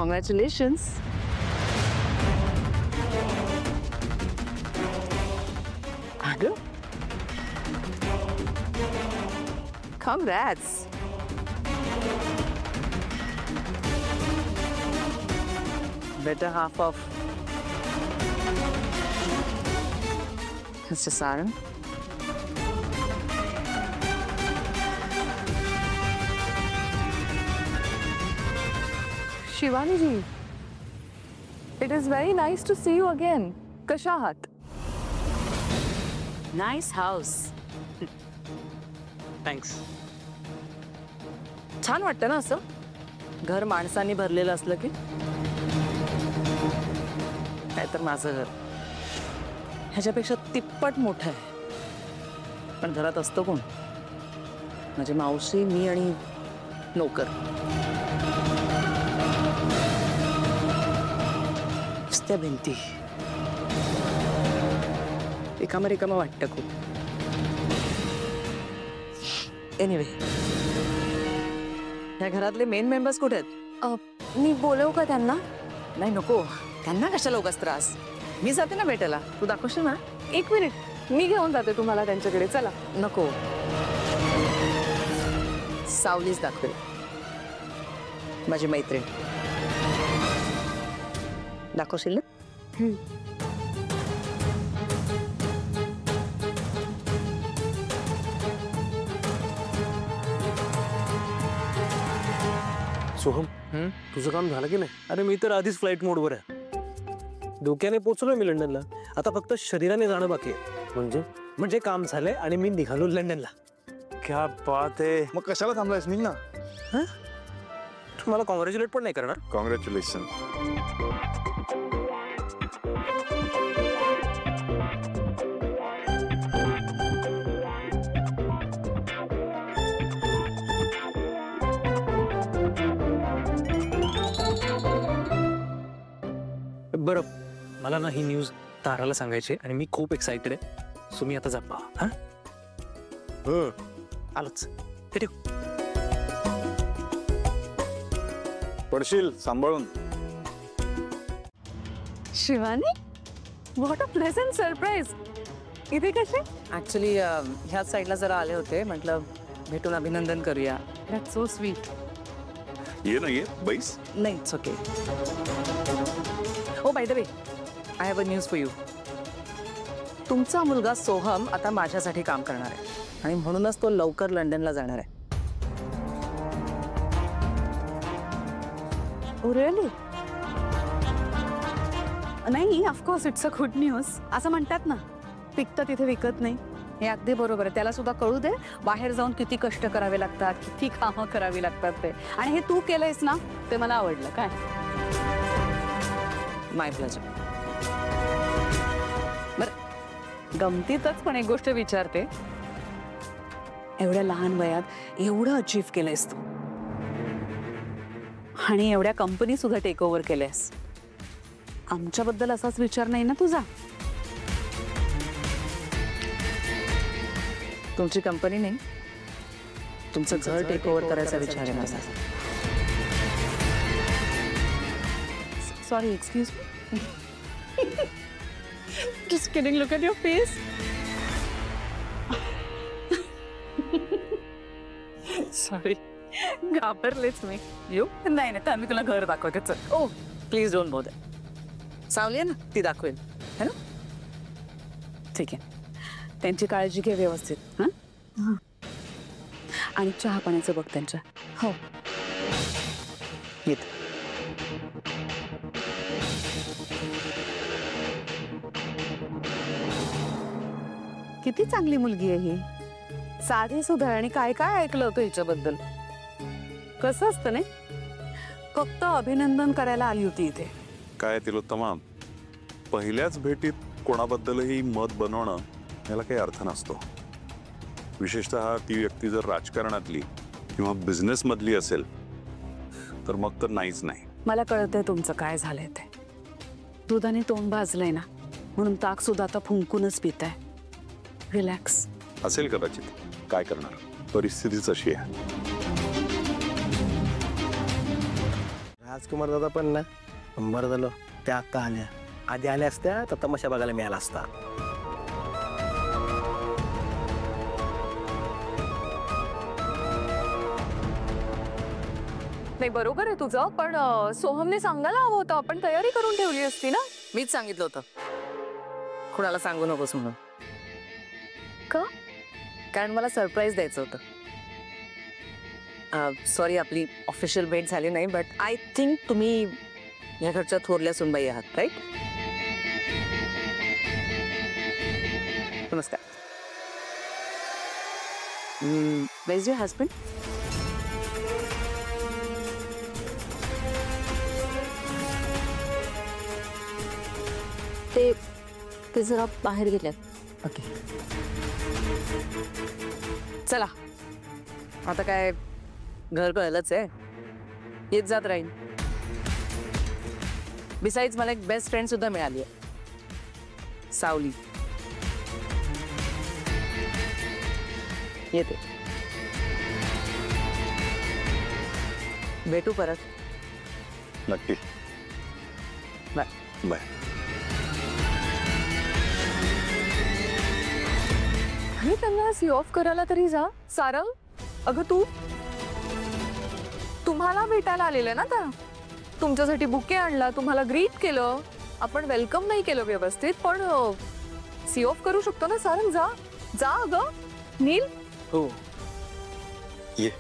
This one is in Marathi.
Congratulations. Anu? Congrats. Better half of Mr. Saran. Shivani ji, it is very nice to see you again. कशा आहात? Nice house. Thanks. छान वाटतं ना असं घर माणसांनी भरलेलं असलं की नाहीतर माझं घर ह्याच्यापेक्षा तिप्पट मोठं आहे पण घरात असतं कोण माझी मावशी मी आणि नोकर नुसत्या भिंती रिकामं वाटतं खूप एनिवे या घरातले मेन मेंबर्स कुठे आहेत मी बोलवू का त्यांना? नाही नको त्यांना कशाला उगाच त्रास मी जाते ना भेटायला तू दाखवशील ना एक मिनिट मी घेऊन जाते तुम्हाला त्यांच्याकडे चला. नको सावलीच दाखवेल माझी मैत्रीण दाखवशील ना सोहम तुझं काम झालं की नाही? अरे मी तर आधीच फ्लाईट मोडवर आहे. धोक्याने पोहोचलोय मी लंडनला. आता फक्त शरीराने जाणं बाकी आहे. म्हणजे काम झालंय आणि मी निघालो लंडनला. क्या बात आहे. मग कशाला थांबलायस निघ ना. तू मला कॉंग्रॅच्युलेट पण नाही करणार? कॉंग्रॅच्युलेशन. बरं मला ना ही न्यूज ताराला सांगायची आणि मी खूप एक्साइटेड आहे. सो मी आता जा हा आलोच. ते ठेव. पडशील सांभाळून. Shivani, what a pleasant surprise. इथे कसे? ऍक्च्युली ह्याच साईडला जरा आले होते म्हटलं भेटून अभिनंदन करूया. That's so sweet. ये ना ये बैस. नाही it's okay. Oh by the way I have a news for you. तुमचा मुलगा सोहम आता माझ्यासाठी काम करणार आहे आणि म्हणूनच तो लवकर लंडनला जाणार आहे. रिअली? नाही, of course it's a good news. असं म्हणतात ना पिकतं तिथे विकत नाही. हे अगदी बरोबर आहे. त्याला सुद्धा कळू दे बाहेर जाऊन किती कष्ट करावे लागतात, किती कामं करावी लागतात ते. आणि हे तू केलंयस ना ते मला आवडलं. काय माय प्लेजर. बरं, गमतीतच पण एक गोष्ट विचारते. एवढ्या लहान वयात एवढं अचीव्ह केलंयस तू आणि एवढ्या कंपनी सुद्धा टेक ओव्हर केल्यास. आमच्याबद्दल असाच विचार नाही ना तुझा? तुमची कंपनी नाही तुमचं घर टेक ओव्हर करायचा विचार आहे माझा. Sorry, excuse me. Just kidding. Look at your face. Sorry. घाबरलेच मी. येऊ? नाही नाही, तर आम्ही तुला घर दाखवते. चल. ओ प्लीज डोंट बोदर. सावली आहे ना ती दाखवेल है ना. ठीक आहे. त्यांची काळजी घे व्यवस्थित. हां. आणि चहा पाण्याचं बघ त्यांच्या. हो येत. किती चांगली मुलगी आहे ही. साधी सुद्धा. आणि काय काय ऐकलं होतं हिच्याबद्दल. कसं असतं नाही फक्त अभिनंदन करायला आली होती इथे. काय तिलोत्तमा, पहिल्याच भेटीत कोणाबद्दलही मत बनवणं याला काही अर्थ नसतो. विशेषतः ती व्यक्ती जर राजकारणातली किंवा बिझनेस मधली असेल तर मग तर नाहीच नाही. मला कळतंय तुमचं काय झालंय ते. दुधाने तोंड भाजलंय ना म्हणून ताक सुद्धा आता फुंकूनच पिताय. रिलॅक्स. असेल कदाचित. काय करणार, परिस्थितीच अशी आहे. राजकुमार दादा पण ना बरं झालं त्या अक्का आल्या. आधी आल्या असत्या तर तमाशा बघायला मिळाला असता. नाही बरोबर आहे तुझं, पण सोहमने सांगायला हवं होतं, आपण तयारी करून ठेवली असती ना. मीच सांगितलं होतं कुणाला सांगू नकोस म्हणून. का? कारण मला सरप्राईज द्यायचं होतं. सॉरी आपली ऑफिशियल भेट झाली नाही, बट आय थिंक तुम्ही या घरच्या थोरल्या सुनबाई आहात, राईट? नमस्कार. Where is your husband? ते जरा बाहेर गेल्यात. ओके, चला आता काय घर कळलंच आहे, येत जात राहील. बिसाइड्स मला एक बेस्ट फ्रेंड सुद्धा मिळाली आहे, सावली. येते, भेटू परत. नक्की. बाय. बाय. अरे त्यांना सी ऑफ करायला तरी जा. सारंग, अगं तुम्हाला भेटायला आलेलं ना, त्या तुमच्यासाठी बुके आणला, तुम्हाला ग्रीट केलं, आपण वेलकम नाही केलं व्यवस्थित, पण सी ऑफ करू शकतो ना. सारंग जा जा. अगं नील, हो ये.